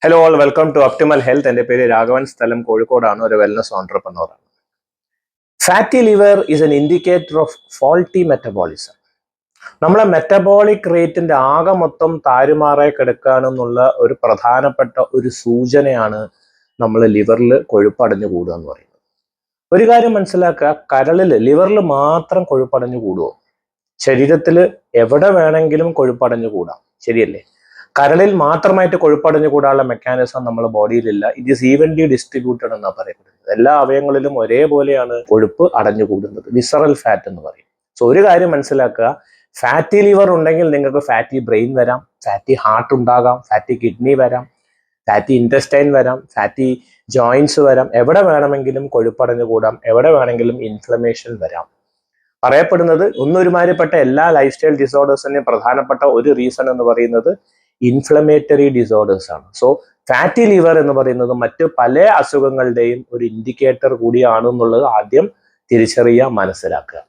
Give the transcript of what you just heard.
Hello all, welcome to optimal health. എൻ്റെ പേര് രാഘവൻ, സ്ഥലം കോഴിക്കോടാണ്, ഒരു വെൽനസ് ഓൺട്രപ്രനർ ആണ്. Fatty liver is an indicator of faulty metabolism. നമ്മളെ മെറ്റബോളിക് റേറ്റിന്റെ ആകെ മൊത്തം താരുമാറായി കിടക്കുകയാണെന്നുള്ള ഒരു പ്രധാനപ്പെട്ട ഒരു സൂചനയാണ് നമ്മൾ ലിവറിൽ കൊഴുപ്പടഞ്ഞു കൂടുക എന്ന് പറയുന്നത്. ഒരു കാര്യം മനസ്സിലാക്കുക, കരളിൽ ലിവറിൽ മാത്രം കൊഴുപ്പടഞ്ഞു കൂടുമോ? ശരീരത്തിൽ എവിടെ വേണമെങ്കിലും കൊഴുപ്പടഞ്ഞു കൂടാം, ശരിയല്ലേ? കരളിൽ മാത്രമായിട്ട് കൊഴുപ്പടഞ്ഞു കൂടാനുള്ള മെക്കാനിസം നമ്മുടെ ബോഡിയിലില്ല. ഇറ്റ് ഈസ് ഈവൻലി ഡിസ്ട്രിബ്യൂട്ടഡ് എന്നാണ് പറയപ്പെടുന്നത്. എല്ലാ അവയവങ്ങളിലും ഒരേപോലെയാണ് കൊഴുപ്പ് അടഞ്ഞുകൂടുന്നത്, വിസറൽ ഫാറ്റ് എന്ന് പറയും. സോ ഒരു കാര്യം മനസ്സിലാക്കുക, ഫാറ്റി ലിവർ ഉണ്ടെങ്കിൽ നിങ്ങൾക്ക് ഫാറ്റി ബ്രെയിൻ വരാം, ഫാറ്റി ഹാർട്ട് ഉണ്ടാകാം, ഫാറ്റി കിഡ്നി വരാം, ഫാറ്റി ഇൻറ്റസ്റ്റൈൻ വരാം, ഫാറ്റി ജോയിൻസ് വരാം. എവിടെ വേണമെങ്കിലും കൊഴുപ്പടഞ്ഞു കൂടാം, എവിടെ വേണമെങ്കിലും ഇൻഫ്ലമേഷൻ വരാം. പറയപ്പെടുന്നത് ഒന്നൊരുമാതിരിപ്പെട്ട എല്ലാ ലൈഫ് സ്റ്റൈൽ ഡിസോർഡേഴ്സിന്റെയും പ്രധാനപ്പെട്ട ഒരു റീസൺ എന്ന് പറയുന്നത് ഇൻഫ്ലമേറ്ററി ഡിസോർഡേഴ്സ് ആണ്. സോ ഫാറ്റി ലിവർ എന്ന് പറയുന്നത് മറ്റു പല അസുഖങ്ങളുടെയും ഒരു ഇൻഡിക്കേറ്റർ കൂടിയാണ് എന്നുള്ളത് ആദ്യം തിരിച്ചറിയുക, മനസ്സിലാക്കുക.